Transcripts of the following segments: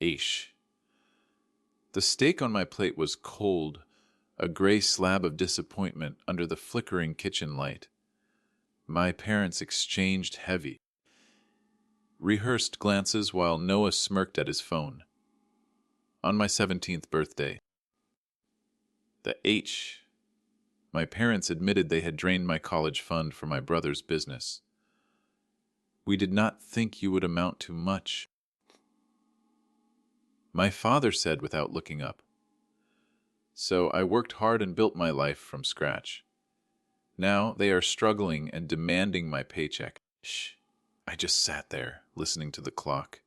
Aish. The steak on my plate was cold, a gray slab of disappointment under the flickering kitchen light. My parents exchanged heavy, rehearsed glances while Noah smirked at his phone. On my 17th birthday. The H. My parents admitted they had drained my college fund for my brother's business. We did not think you would amount to much, my father said without looking up. So I worked hard and built my life from scratch. Now they are struggling and demanding my paycheck. Shh. I just sat there, listening to the clock.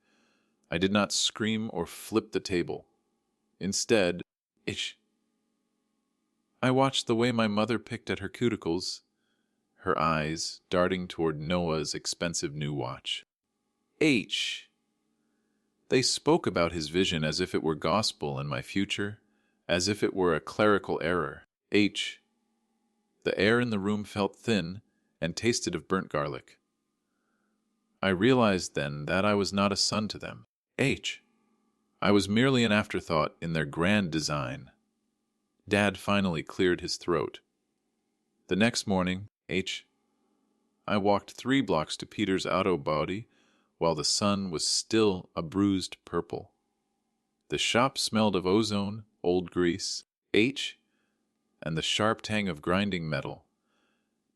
I did not scream or flip the table. Instead, I watched the way my mother picked at her cuticles, her eyes darting toward Noah's expensive new watch. They spoke about his vision as if it were gospel and my future, as if it were a clerical error. The air in the room felt thin and tasted of burnt garlic. I realized then that I was not a son to them. I was merely an afterthought in their grand design. Dad finally cleared his throat. The next morning, I walked 3 blocks to Peter's auto body while the sun was still a bruised purple. The shop smelled of ozone, old grease, and the sharp tang of grinding metal.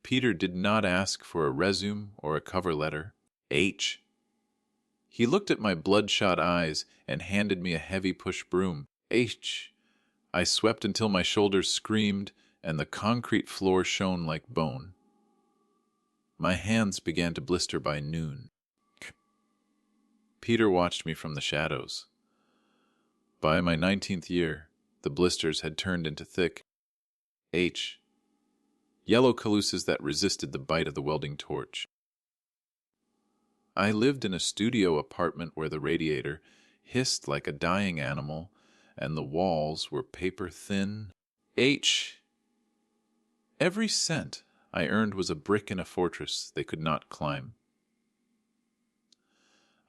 Peter did not ask for a resume or a cover letter. He looked at my bloodshot eyes and handed me a heavy push broom. I swept until my shoulders screamed and the concrete floor shone like bone. My hands began to blister by noon. Peter watched me from the shadows. By my 19th year, the blisters had turned into thick yellow calusas that resisted the bite of the welding torch. I lived in a studio apartment where the radiator hissed like a dying animal and the walls were paper thin. Every cent I earned was a brick in a fortress they could not climb.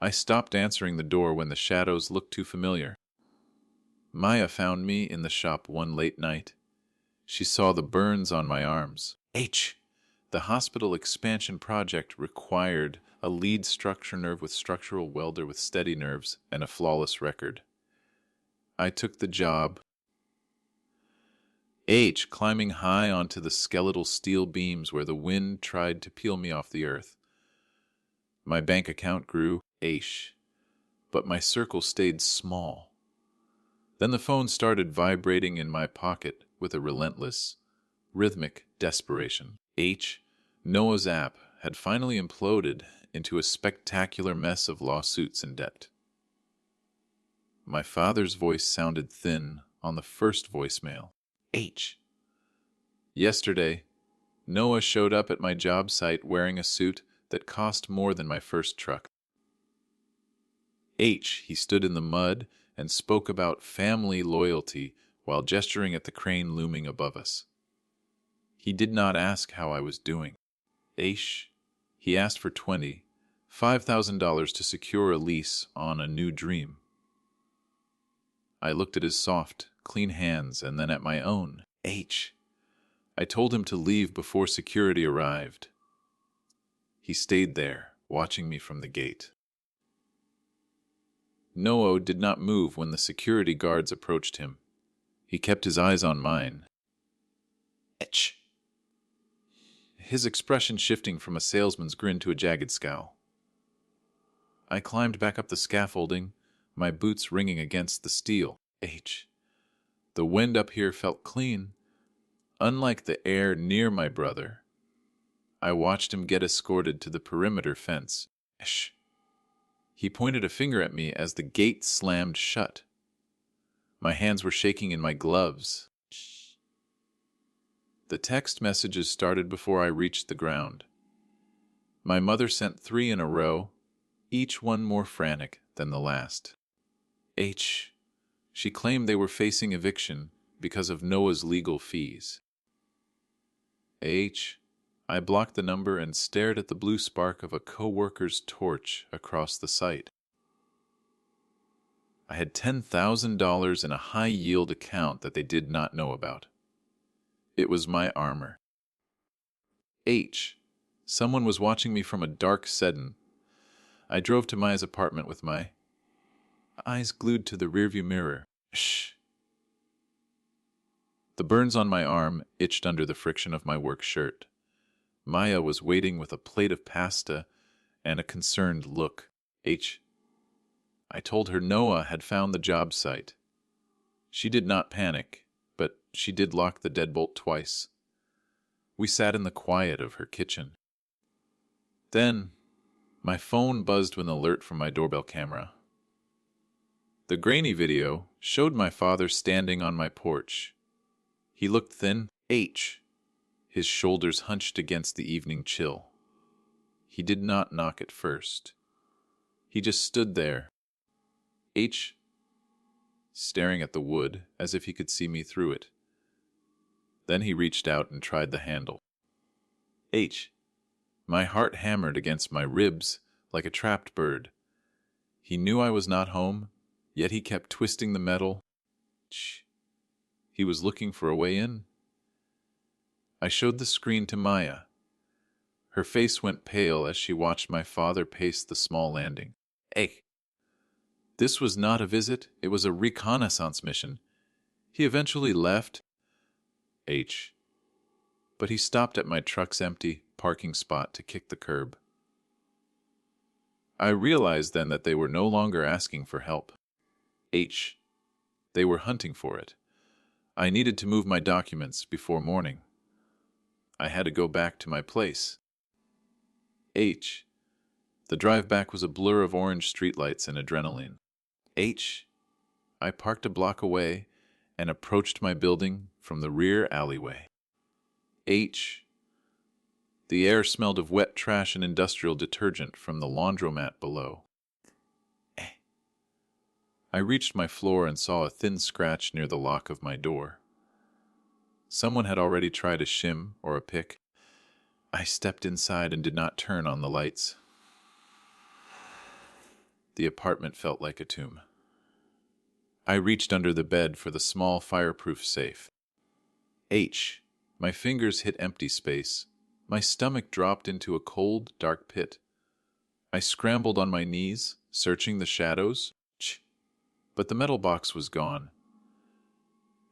I stopped answering the door when the shadows looked too familiar. Maya found me in the shop one late night. She saw the burns on my arms. The hospital expansion project required a lead structure nerve with structural welder with steady nerves and a flawless record. I took the job. Climbing high onto the skeletal steel beams where the wind tried to peel me off the earth. My bank account grew, but my circle stayed small. Then the phone started vibrating in my pocket with a relentless, rhythmic desperation. Noah's app had finally imploded into a spectacular mess of lawsuits and debt. My father's voice sounded thin on the first voicemail. Yesterday, Noah showed up at my job site wearing a suit that cost more than my first truck. He stood in the mud and spoke about family loyalty while gesturing at the crane looming above us. He did not ask how I was doing. He asked for $5,000 to secure a lease on a new dream. I looked at his soft, clean hands and then at my own. I told him to leave before security arrived. He stayed there, watching me from the gate. Noah did not move when the security guards approached him. He kept his eyes on mine. His expression shifting from a salesman's grin to a jagged scowl. I climbed back up the scaffolding, my boots ringing against the steel. The wind up here felt clean, unlike the air near my brother. I watched him get escorted to the perimeter fence. He pointed a finger at me as the gate slammed shut. My hands were shaking in my gloves. The text messages started before I reached the ground. My mother sent 3 in a row, each one more frantic than the last. She claimed they were facing eviction because of Noah's legal fees. I blocked the number and stared at the blue spark of a co-worker's torch across the site. I had $10,000 in a high-yield account that they did not know about. It was my armor. H. Someone was watching me from a dark sedan. I drove to Maya's apartment with my eyes glued to the rearview mirror. Shh. The burns on my arm itched under the friction of my work shirt. Maya was waiting with a plate of pasta and a concerned look. H. I told her Noah had found the job site. She did not panic, but she did lock the deadbolt twice. We sat in the quiet of her kitchen. Then, my phone buzzed with an alert from my doorbell camera. The grainy video showed my father standing on my porch. He looked thin, his shoulders hunched against the evening chill. He did not knock at first. He just stood there, staring at the wood as if he could see me through it. Then he reached out and tried the handle. My heart hammered against my ribs like a trapped bird. He knew I was not home, yet he kept twisting the metal. He was looking for a way in. I showed the screen to Maya. Her face went pale as she watched my father pace the small landing. This was not a visit, it was a reconnaissance mission. He eventually left. But he stopped at my truck's empty parking spot to kick the curb. I realized then that they were no longer asking for help. They were hunting for it. I needed to move my documents before morning. I had to go back to my place. The drive back was a blur of orange streetlights and adrenaline. I parked a block away and approached my building from the rear alleyway. The air smelled of wet trash and industrial detergent from the laundromat below. I reached my floor and saw a thin scratch near the lock of my door. Someone had already tried a shim or a pick. I stepped inside and did not turn on the lights. The apartment felt like a tomb. I reached under the bed for the small fireproof safe. My fingers hit empty space. My stomach dropped into a cold, dark pit. I scrambled on my knees, searching the shadows, but the metal box was gone.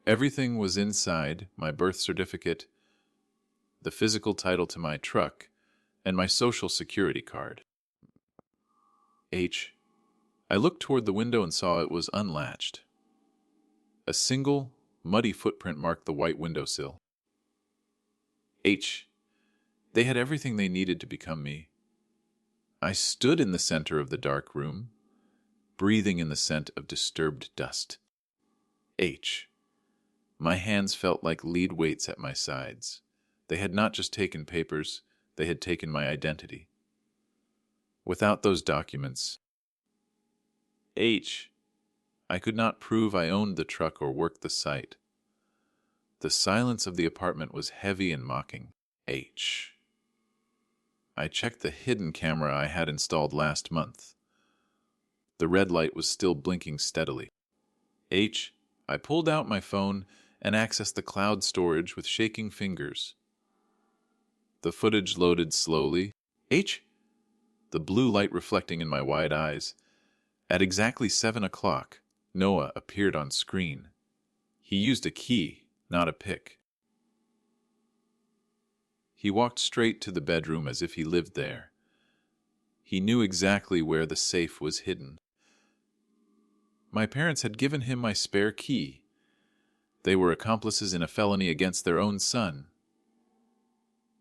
Everything was inside: my birth certificate, the physical title to my truck, and my social security card. I looked toward the window and saw it was unlatched. A single, muddy footprint marked the white windowsill. They had everything they needed to become me. I stood in the center of the dark room, breathing in the scent of disturbed dust. My hands felt like lead weights at my sides. They had not just taken papers, they had taken my identity. Without those documents, I could not prove I owned the truck or worked the site. The silence of the apartment was heavy and mocking. I checked the hidden camera I had installed last month. The red light was still blinking steadily. I pulled out my phone and accessed the cloud storage with shaking fingers. The footage loaded slowly. The blue light reflecting in my wide eyes. At exactly 7 o'clock, Noah appeared on screen. He used a key, not a pick. He walked straight to the bedroom as if he lived there. He knew exactly where the safe was hidden. My parents had given him my spare key. They were accomplices in a felony against their own son.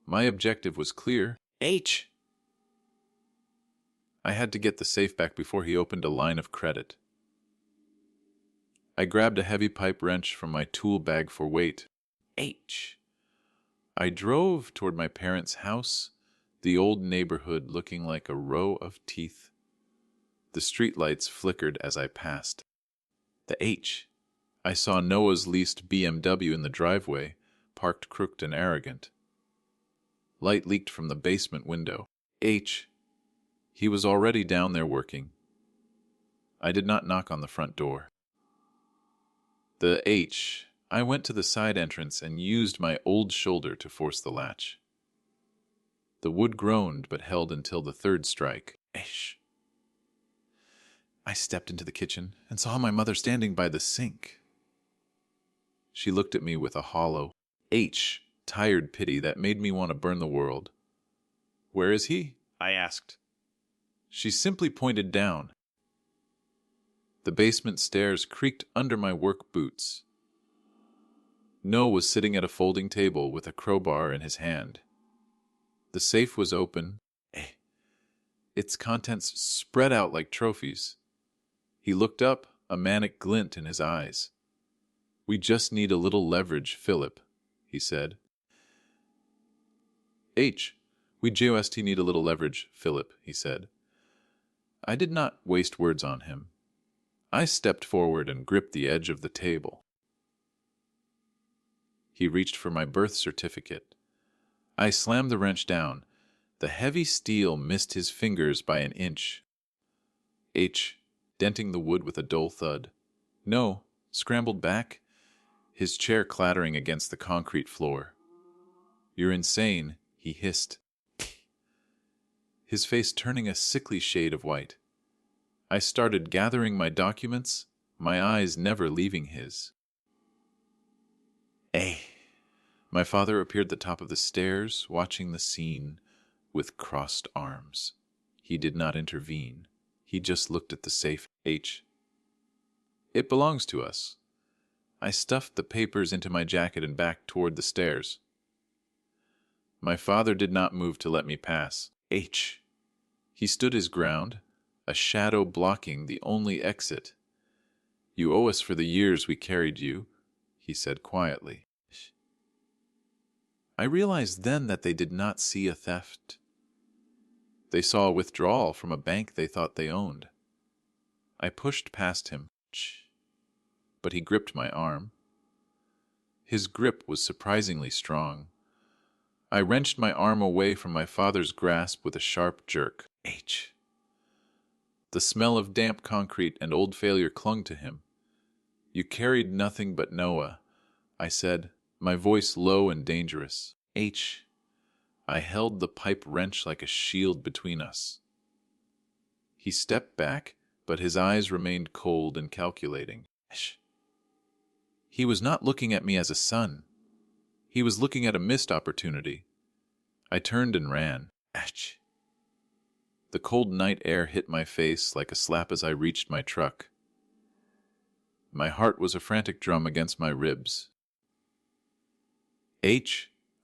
My objective was clear. I had to get the safe back before he opened a line of credit. I grabbed a heavy pipe wrench from my tool bag for weight. I drove toward my parents' house, the old neighborhood looking like a row of teeth. The streetlights flickered as I passed. I saw Noah's leased BMW in the driveway, parked crooked and arrogant. Light leaked from the basement window. He was already down there working. I did not knock on the front door. The H. I went to the side entrance and used my old shoulder to force the latch. The wood groaned but held until the third strike. H. I stepped into the kitchen and saw my mother standing by the sink. She looked at me with a hollow tired pity that made me want to burn the world. "Where is he?" I asked. She simply pointed down. The basement stairs creaked under my work boots. Noah was sitting at a folding table with a crowbar in his hand. The safe was open. Its contents spread out like trophies. He looked up, a manic glint in his eyes. "We just need a little leverage, Phillip," he said. We just need a little leverage, Phillip, he said. I did not waste words on him. I stepped forward and gripped the edge of the table. He reached for my birth certificate. I slammed the wrench down. The heavy steel missed his fingers by an inch. Denting the wood with a dull thud. No, scrambled back, his chair clattering against the concrete floor. "You're insane," he hissed, his face turning a sickly shade of white. I started gathering my documents, my eyes never leaving his. My father appeared at the top of the stairs, watching the scene with crossed arms. He did not intervene. He just looked at the safe. It belongs to us. I stuffed the papers into my jacket and backed toward the stairs. My father did not move to let me pass. He stood his ground, a shadow blocking the only exit. "You owe us for the years we carried you," he said quietly. I realized then that they did not see a theft. They saw a withdrawal from a bank they thought they owned. I pushed past him, but he gripped my arm. His grip was surprisingly strong. I wrenched my arm away from my father's grasp with a sharp jerk. The smell of damp concrete and old failure clung to him. "You carried nothing but Noah," I said, my voice low and dangerous. I held the pipe wrench like a shield between us. He stepped back, but his eyes remained cold and calculating. He was not looking at me as a son. He was looking at a missed opportunity. I turned and ran. The cold night air hit my face like a slap as I reached my truck. My heart was a frantic drum against my ribs.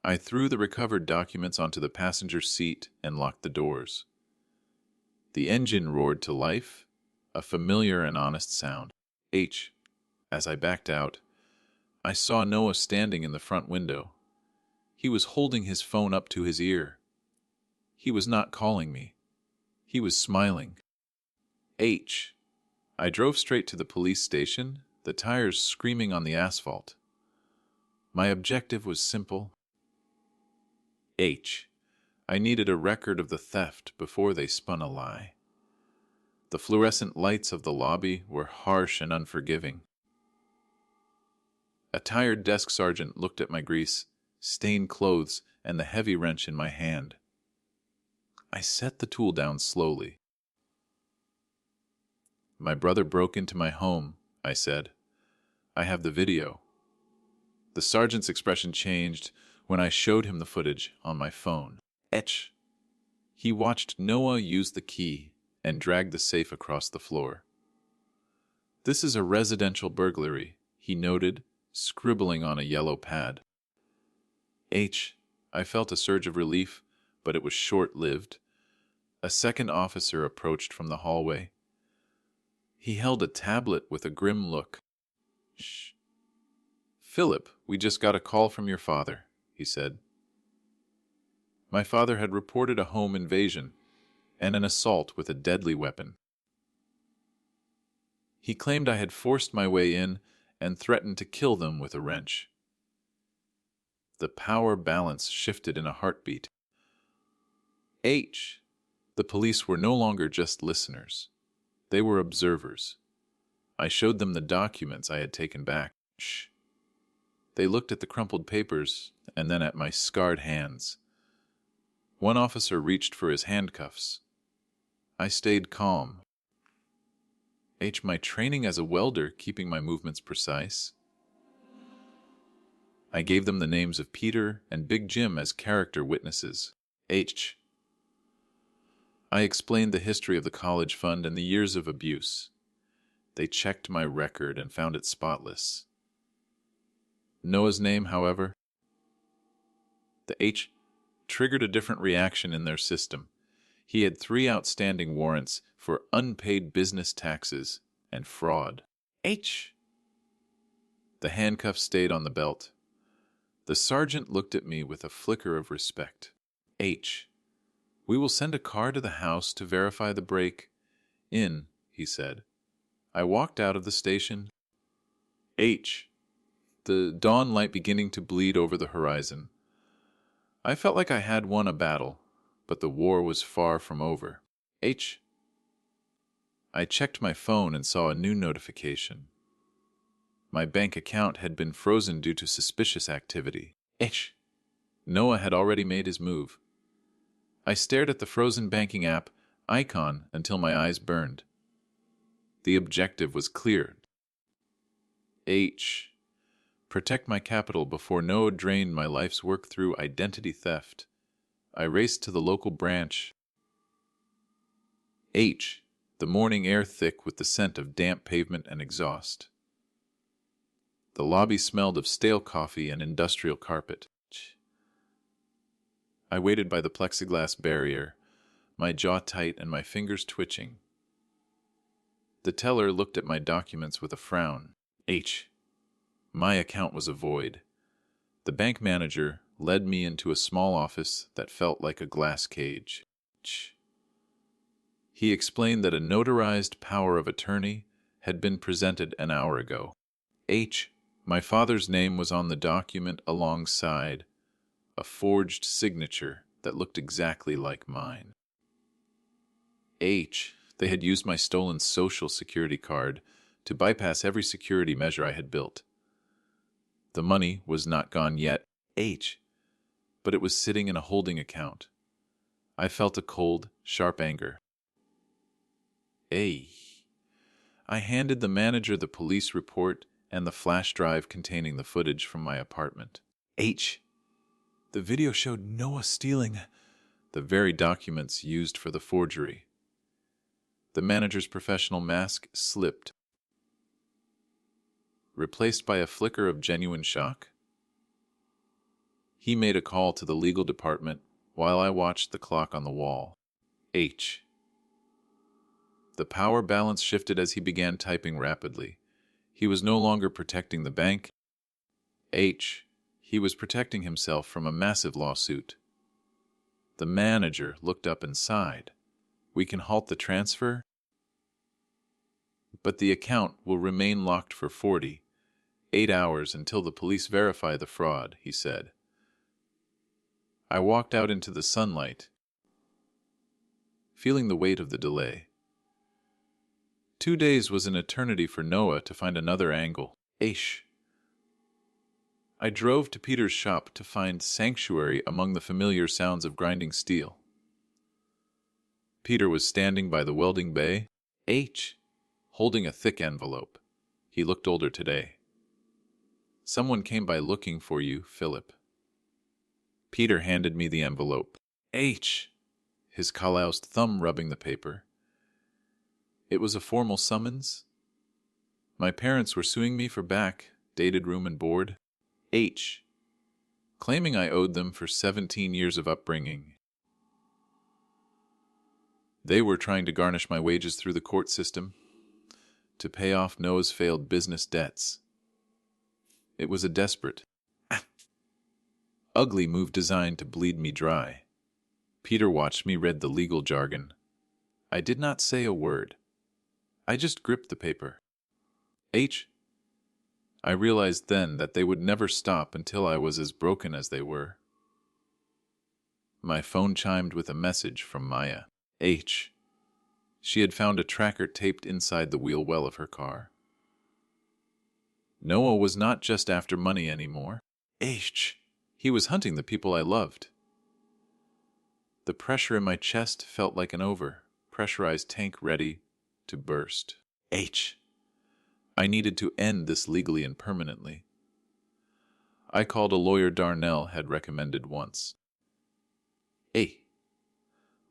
I threw the recovered documents onto the passenger seat and locked the doors. The engine roared to life, a familiar and honest sound. As I backed out, I saw Noah standing in the front window. He was holding his phone up to his ear. He was not calling me. He was smiling. I drove straight to the police station, the tires screaming on the asphalt. My objective was simple. I needed a record of the theft before they spun a lie. The fluorescent lights of the lobby were harsh and unforgiving. A tired desk sergeant looked at my grease-stained clothes and the heavy wrench in my hand. I set the tool down slowly. "My brother broke into my home," I said. "I have the video." The sergeant's expression changed when I showed him the footage on my phone. He watched Noah use the key and drag the safe across the floor. "This is a residential burglary," he noted, scribbling on a yellow pad. I felt a surge of relief, but it was short-lived. A second officer approached from the hallway. He held a tablet with a grim look. "Phillip, we just got a call from your father," he said. My father had reported a home invasion and an assault with a deadly weapon. He claimed I had forced my way in and threatened to kill them with a wrench. The power balance shifted in a heartbeat. The police were no longer just listeners. They were observers. I showed them the documents I had taken back. Shh. They looked at the crumpled papers and then at my scarred hands. One officer reached for his handcuffs. I stayed calm. My training as a welder, keeping my movements precise. I gave them the names of Peter and Big Jim as character witnesses. I explained the history of the college fund and the years of abuse. They checked my record and found it spotless. Noah's name, however, the H triggered a different reaction in their system. He had 3 outstanding warrants for unpaid business taxes and fraud. The handcuffs stayed on the belt. The sergeant looked at me with a flicker of respect. We will send a car to the house to verify the break-in, he said. I walked out of the station. The dawn light beginning to bleed over the horizon. I felt like I had won a battle, but the war was far from over. I checked my phone and saw a new notification. My bank account had been frozen due to suspicious activity. Noah had already made his move. I stared at the frozen banking app icon until my eyes burned. The objective was clear. Protect my capital before Noah drained my life's work through identity theft. I raced to the local branch. The morning air thick with the scent of damp pavement and exhaust. The lobby smelled of stale coffee and industrial carpet. I waited by the plexiglass barrier, my jaw tight and my fingers twitching. The teller looked at my documents with a frown. My account was a void. The bank manager led me into a small office that felt like a glass cage. He explained that a notarized power of attorney had been presented an hour ago. My father's name was on the document alongside a forged signature that looked exactly like mine. They had used my stolen social security card to bypass every security measure I had built. The money was not gone yet, but it was sitting in a holding account. I felt a cold, sharp anger. I handed the manager the police report and the flash drive containing the footage from my apartment. The video showed Noah stealing the very documents used for the forgery. The manager's professional mask slipped, replaced by a flicker of genuine shock. He made a call to the legal department while I watched the clock on the wall. The power balance shifted as he began typing rapidly. He was no longer protecting the bank. He was protecting himself from a massive lawsuit. The manager looked up and sighed. We can halt the transfer, but the account will remain locked for 48 hours until the police verify the fraud, he said. I walked out into the sunlight, feeling the weight of the delay. 2 days was an eternity for Noah to find another angle. I drove to Peter's shop to find sanctuary among the familiar sounds of grinding steel. Peter was standing by the welding bay, holding a thick envelope. He looked older today. Someone came by looking for you, Phillip. Peter handed me the envelope. His calloused thumb rubbing the paper. It was a formal summons. My parents were suing me for back, dated room and board. Claiming I owed them for 17 years of upbringing. They were trying to garnish my wages through the court system to pay off Noah's failed business debts. It was a desperate, ugly move designed to bleed me dry. Peter watched me read the legal jargon. I did not say a word. I just gripped the paper. I realized then that they would never stop until I was as broken as they were. My phone chimed with a message from Maya. She had found a tracker taped inside the wheel well of her car. Noah was not just after money anymore. He was hunting the people I loved. The pressure in my chest felt like an over-pressurized tank ready to burst. I needed to end this legally and permanently. I called a lawyer Darnell had recommended once.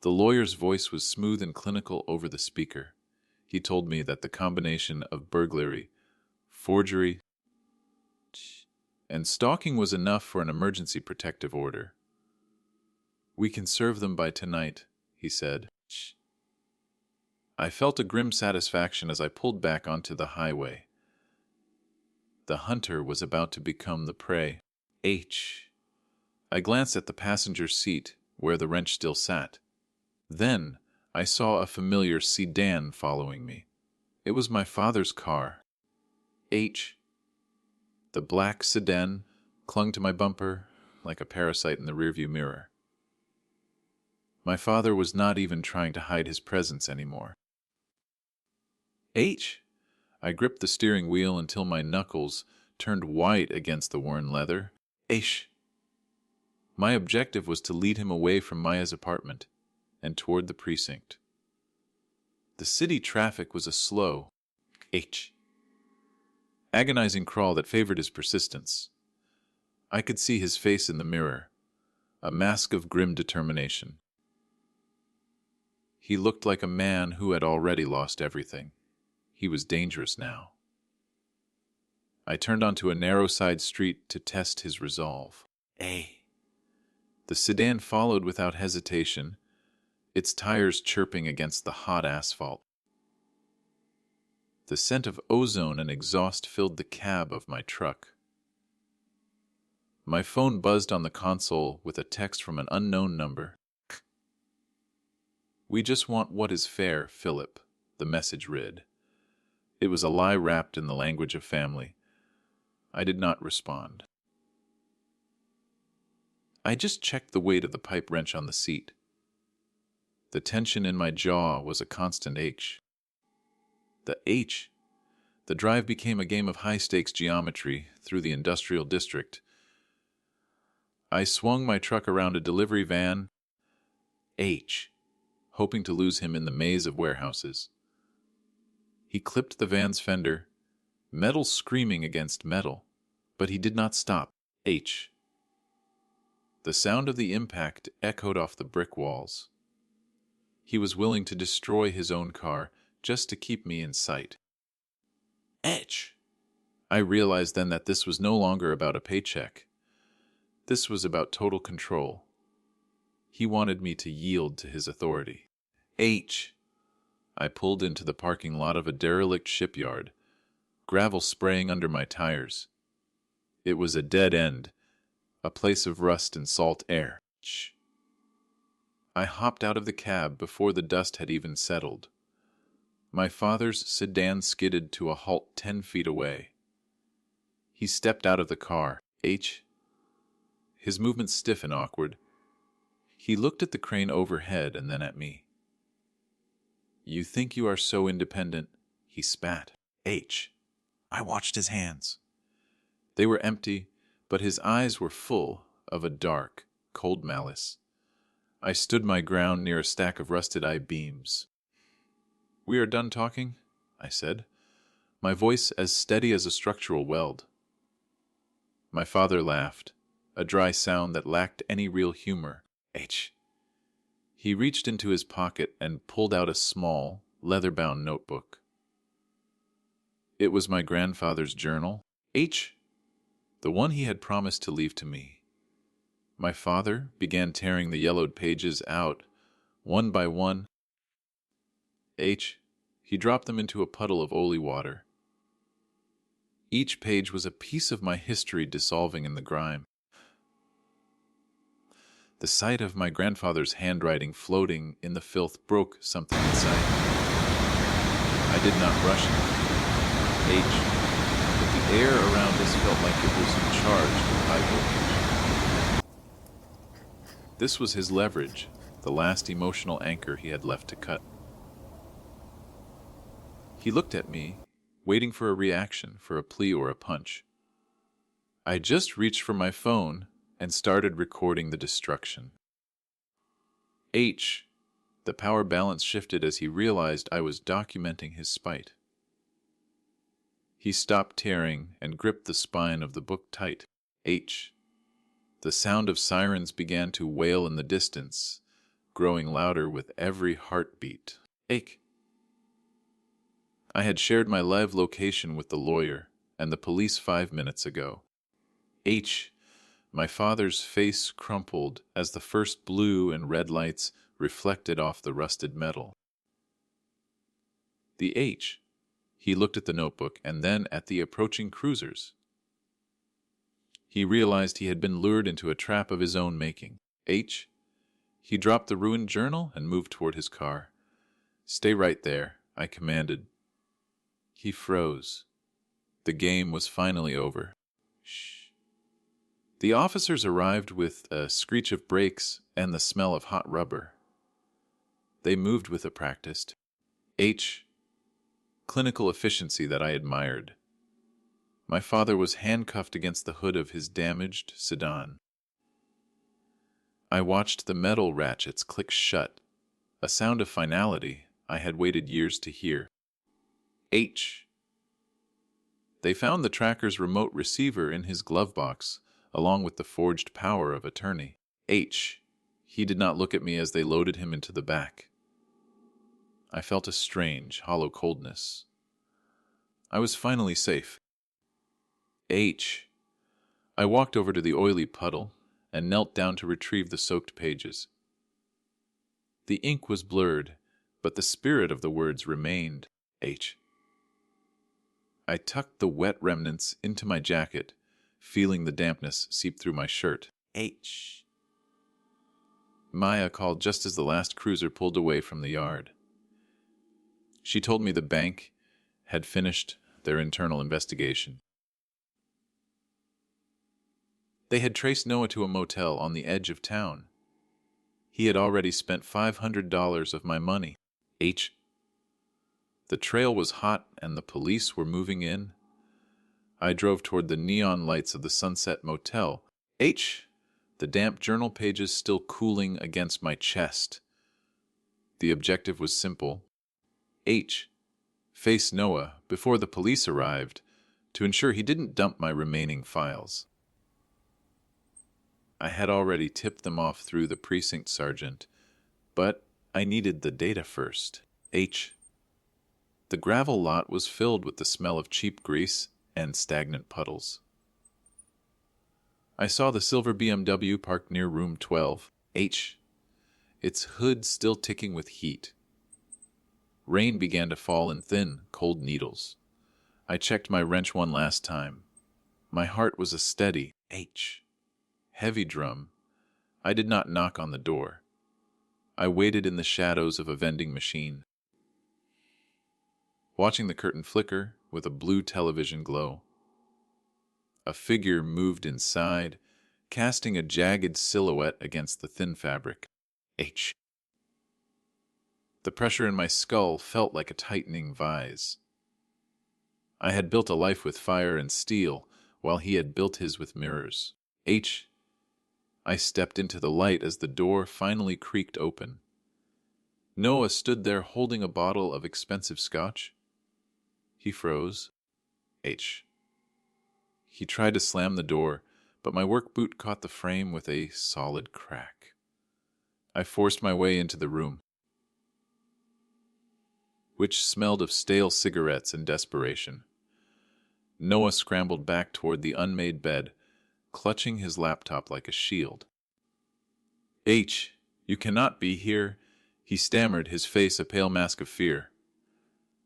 The lawyer's voice was smooth and clinical over the speaker. He told me that the combination of burglary, forgery, and stalking was enough for an emergency protective order. "We can serve them by tonight," he said. I felt a grim satisfaction as I pulled back onto the highway. The hunter was about to become the prey. I glanced at the passenger seat, where the wrench still sat. Then I saw a familiar sedan following me. It was my father's car. The black sedan clung to my bumper like a parasite in the rearview mirror. My father was not even trying to hide his presence anymore. I gripped the steering wheel until my knuckles turned white against the worn leather. My objective was to lead him away from Maya's apartment and toward the precinct. The city traffic was a slow, agonizing crawl that favored his persistence. I could see his face in the mirror, a mask of grim determination. He looked like a man who had already lost everything. He was dangerous now. I turned onto a narrow side street to test his resolve. The sedan followed without hesitation, its tires chirping against the hot asphalt. The scent of ozone and exhaust filled the cab of my truck. My phone buzzed on the console with a text from an unknown number. "We just want what is fair, Phillip," the message read. It was a lie wrapped in the language of family. I did not respond. I just checked the weight of the pipe wrench on the seat. The tension in my jaw was a constant The drive became a game of high-stakes geometry through the industrial district. I swung my truck around a delivery van, hoping to lose him in the maze of warehouses. He clipped the van's fender, metal screaming against metal, but he did not stop. The sound of the impact echoed off the brick walls. He was willing to destroy his own car just to keep me in sight. I realized then that this was no longer about a paycheck. This was about total control. He wanted me to yield to his authority. I pulled into the parking lot of a derelict shipyard, gravel spraying under my tires. It was a dead end, a place of rust and salt air. I hopped out of the cab before the dust had even settled. My father's sedan skidded to a halt 10 feet away. He stepped out of the car. His movements stiff and awkward. He looked at the crane overhead and then at me. "You think you are so independent," he spat. I watched his hands. They were empty, but his eyes were full of a dark, cold malice. I stood my ground near a stack of rusted I-beams. "We are done talking," I said, my voice as steady as a structural weld. My father laughed, a dry sound that lacked any real humor. He reached into his pocket and pulled out a small, leather-bound notebook. It was my grandfather's journal, the one he had promised to leave to me. My father began tearing the yellowed pages out, one by one. He dropped them into a puddle of holy water. Each page was a piece of my history dissolving in the grime. The sight of my grandfather's handwriting floating in the filth broke something inside me. I did not rush him. But the air around us felt like it was charged with high voltage. This was his leverage, the last emotional anchor he had left to cut. He looked at me, waiting for a reaction, for a plea or a punch. I just reached for my phone and started recording the destruction. H. The power balance shifted as he realized I was documenting his spite. He stopped tearing and gripped the spine of the book tight. H. The sound of sirens began to wail in the distance, growing louder with every heartbeat. H. I had shared my live location with the lawyer and the police 5 minutes ago. H. My father's face crumpled as the first blue and red lights reflected off the rusted metal. The H. He looked at the notebook and then at the approaching cruisers. He realized he had been lured into a trap of his own making. H. He dropped the ruined journal and moved toward his car. "Stay right there," I commanded. He froze. The game was finally over. Shh. The officers arrived with a screech of brakes and the smell of hot rubber. They moved with a practiced H. clinical efficiency that I admired. My father was handcuffed against the hood of his damaged sedan. I watched the metal ratchets click shut, a sound of finality I had waited years to hear. H. They found the tracker's remote receiver in his glove box, along with the forged power of attorney. H. He did not look at me as they loaded him into the back. I felt a strange, hollow coldness. I was finally safe. H. I walked over to the oily puddle and knelt down to retrieve the soaked pages. The ink was blurred, but the spirit of the words remained. H. I tucked the wet remnants into my jacket, feeling the dampness seep through my shirt. H. Maya called just as the last cruiser pulled away from the yard. She told me the bank had finished their internal investigation. They had traced Noah to a motel on the edge of town. He had already spent $500 of my money. H. The trail was hot and the police were moving in. I drove toward the neon lights of the Sunset Motel. H. The damp journal pages still cooling against my chest. The objective was simple. H. Face Noah before the police arrived to ensure he didn't dump my remaining files. I had already tipped them off through the precinct sergeant, but I needed the data first. H. The gravel lot was filled with the smell of cheap grease and stagnant puddles. I saw the silver BMW parked near room 12. H. Its hood still ticking with heat. Rain began to fall in thin, cold needles. I checked my wrench one last time. My heart was a steady H. Heavy drum. I did not knock on the door. I waited in the shadows of a vending machine, watching the curtain flicker with a blue television glow. A figure moved inside, casting a jagged silhouette against the thin fabric. H. The pressure in my skull felt like a tightening vise. I had built a life with fire and steel, while he had built his with mirrors. H. I stepped into the light as the door finally creaked open. Noah stood there holding a bottle of expensive scotch. He froze. H. He tried to slam the door, but my work boot caught the frame with a solid crack. I forced my way into the room, which smelled of stale cigarettes and desperation. Noah scrambled back toward the unmade bed, clutching his laptop like a shield. H, you cannot be here, he stammered, his face a pale mask of fear.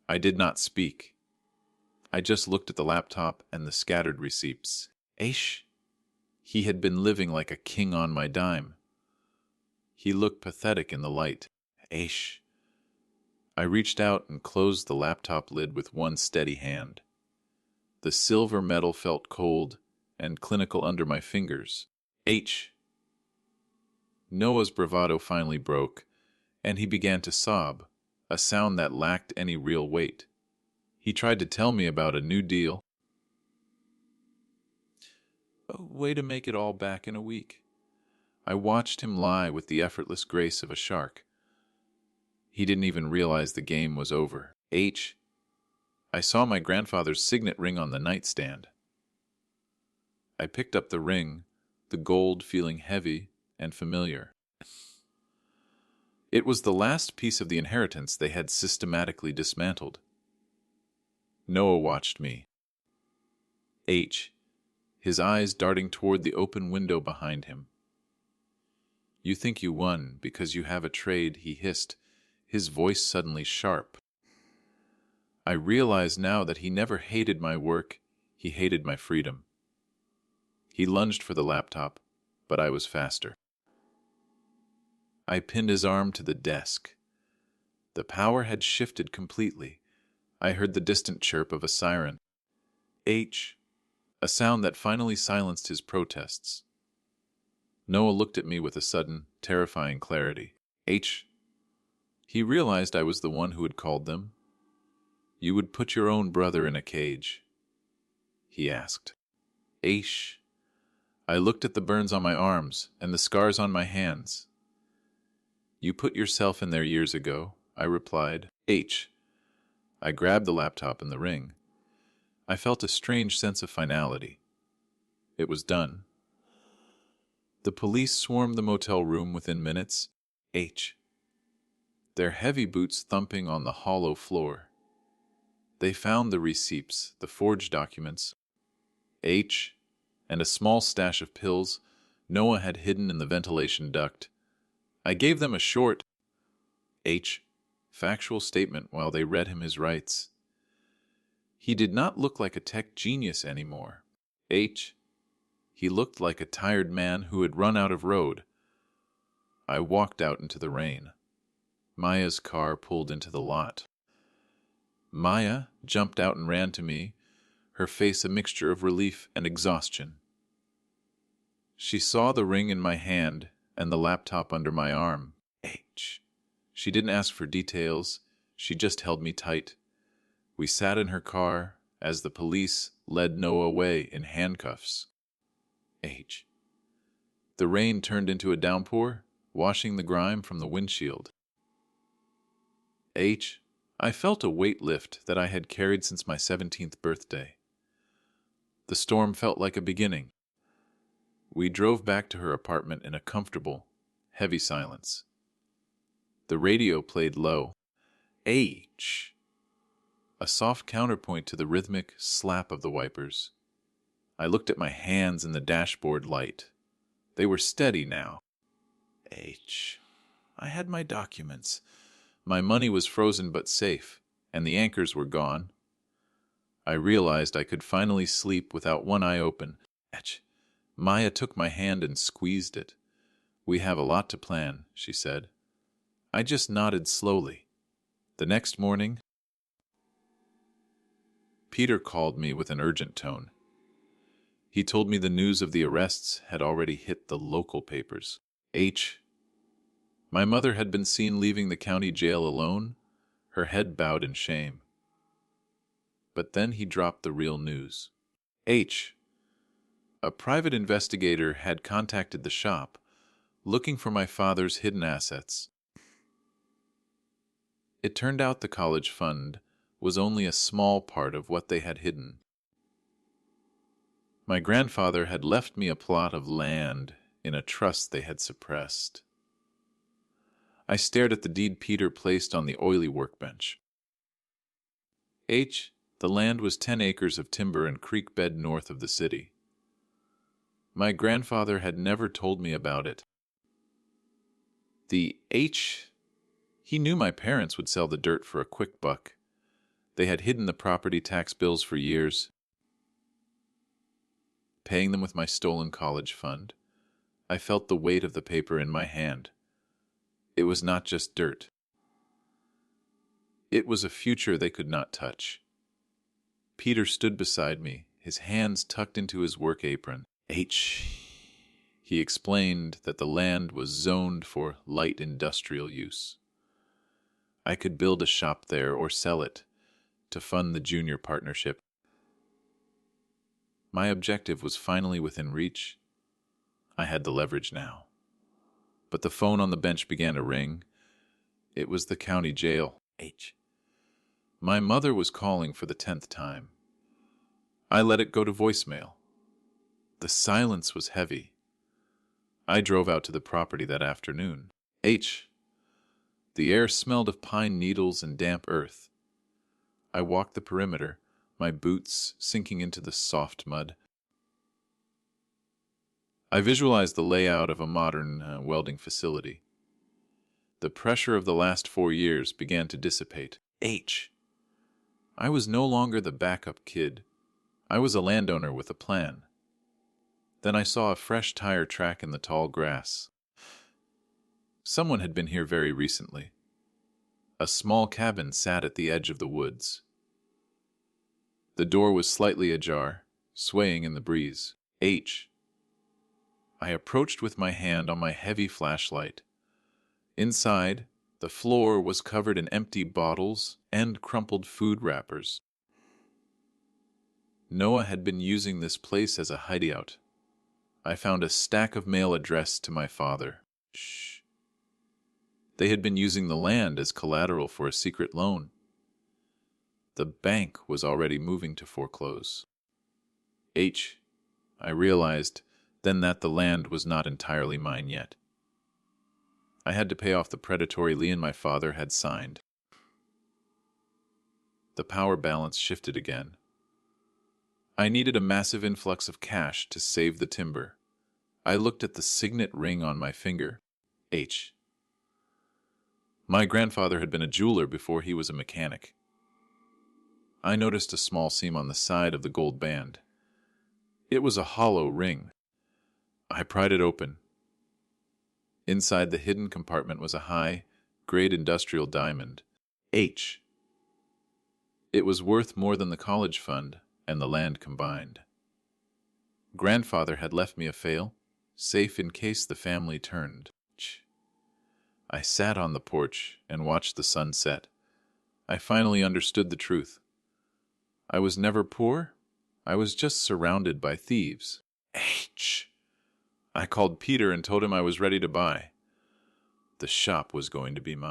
I did not speak. I just looked at the laptop and the scattered receipts. H, he had been living like a king on my dime. He looked pathetic in the light. H. I reached out and closed the laptop lid with one steady hand. The silver metal felt cold and clinical under my fingers. H. Noah's bravado finally broke, and he began to sob, a sound that lacked any real weight. He tried to tell me about a new deal, a way to make it all back in a week. I watched him lie with the effortless grace of a shark. He didn't even realize the game was over. I saw my grandfather's signet ring on the nightstand. I picked up the ring, the gold feeling heavy and familiar. It was the last piece of the inheritance they had systematically dismantled. Noah watched me. His eyes darting toward the open window behind him. "You think you won because you have a trade," he hissed, his voice suddenly sharp. I realize now that he never hated my work, he hated my freedom. He lunged for the laptop, but I was faster. I pinned his arm to the desk. The power had shifted completely. I heard the distant chirp of a siren. A sound that finally silenced his protests. Noah looked at me with a sudden, terrifying clarity. He realized I was the one who had called them. "You would put your own brother in a cage?" he asked. I looked at the burns on my arms and the scars on my hands. "You put yourself in there years ago," I replied. I grabbed the laptop and the ring. I felt a strange sense of finality. It was done. The police swarmed the motel room within minutes. Their heavy boots thumping on the hollow floor. They found the receipts, the forged documents, and a small stash of pills Noah had hidden in the ventilation duct. I gave them a short factual statement while they read him his rights. He did not look like a tech genius anymore. He looked like a tired man who had run out of road. I walked out into the rain. Maya's car pulled into the lot. Maya jumped out and ran to me, her face a mixture of relief and exhaustion. She saw the ring in my hand and the laptop under my arm. She didn't ask for details, she just held me tight. We sat in her car as the police led Noah away in handcuffs. The rain turned into a downpour, washing the grime from the windshield. I felt a weight lift that I had carried since my 17th birthday. The storm felt like a beginning. We drove back to her apartment in a comfortable, heavy silence. The radio played low. A soft counterpoint to the rhythmic slap of the wipers. I looked at my hands in the dashboard light. They were steady now. I had my documents. My money was frozen but safe, and the anchors were gone. I realized I could finally sleep without one eye open. Maya took my hand and squeezed it. "We have a lot to plan," she said. I just nodded slowly. The next morning, Peter called me with an urgent tone. He told me the news of the arrests had already hit the local papers. My mother had been seen leaving the county jail alone, her head bowed in shame. But then he dropped the real news. A private investigator had contacted the shop, looking for my father's hidden assets. It turned out the college fund was only a small part of what they had hidden. My grandfather had left me a plot of land in a trust they had suppressed. I stared at the deed Peter placed on the oily workbench. The land was 10 acres of timber and creek bed north of the city. My grandfather had never told me about it. He knew my parents would sell the dirt for a quick buck. They had hidden the property tax bills for years, paying them with my stolen college fund. I felt the weight of the paper in my hand. It was not just dirt. It was a future they could not touch. Peter stood beside me, his hands tucked into his work apron. He explained that the land was zoned for light industrial use. I could build a shop there or sell it, to fund the junior partnership. My objective was finally within reach. I had the leverage now. But the phone on the bench began to ring. It was the county jail. My mother was calling for the 10th time. I let it go to voicemail. The silence was heavy. I drove out to the property that afternoon. The air smelled of pine needles and damp earth. I walked the perimeter, my boots sinking into the soft mud. I visualized the layout of a modern welding facility. The pressure of the last 4 years began to dissipate. I was no longer the backup kid. I was a landowner with a plan. Then I saw a fresh tire track in the tall grass. Someone had been here very recently. A small cabin sat at the edge of the woods. The door was slightly ajar, swaying in the breeze. I approached with my hand on my heavy flashlight. Inside, the floor was covered in empty bottles and crumpled food wrappers. Noah had been using this place as a hideout. I found a stack of mail addressed to my father. They had been using the land as collateral for a secret loan. The bank was already moving to foreclose. I realized then that the land was not entirely mine yet. I had to pay off the predatory lien my father had signed. The power balance shifted again. I needed a massive influx of cash to save the timber. I looked at the signet ring on my finger. My grandfather had been a jeweler before he was a mechanic. I noticed a small seam on the side of the gold band. It was a hollow ring. I pried it open. Inside the hidden compartment was a high-grade industrial diamond. It was worth more than the college fund and the land combined. Grandfather had left me a fail, safe in case the family turned. I sat on the porch and watched the sun set. I finally understood the truth. I was never poor. I was just surrounded by thieves. I called Peter and told him I was ready to buy. The shop was going to be mine.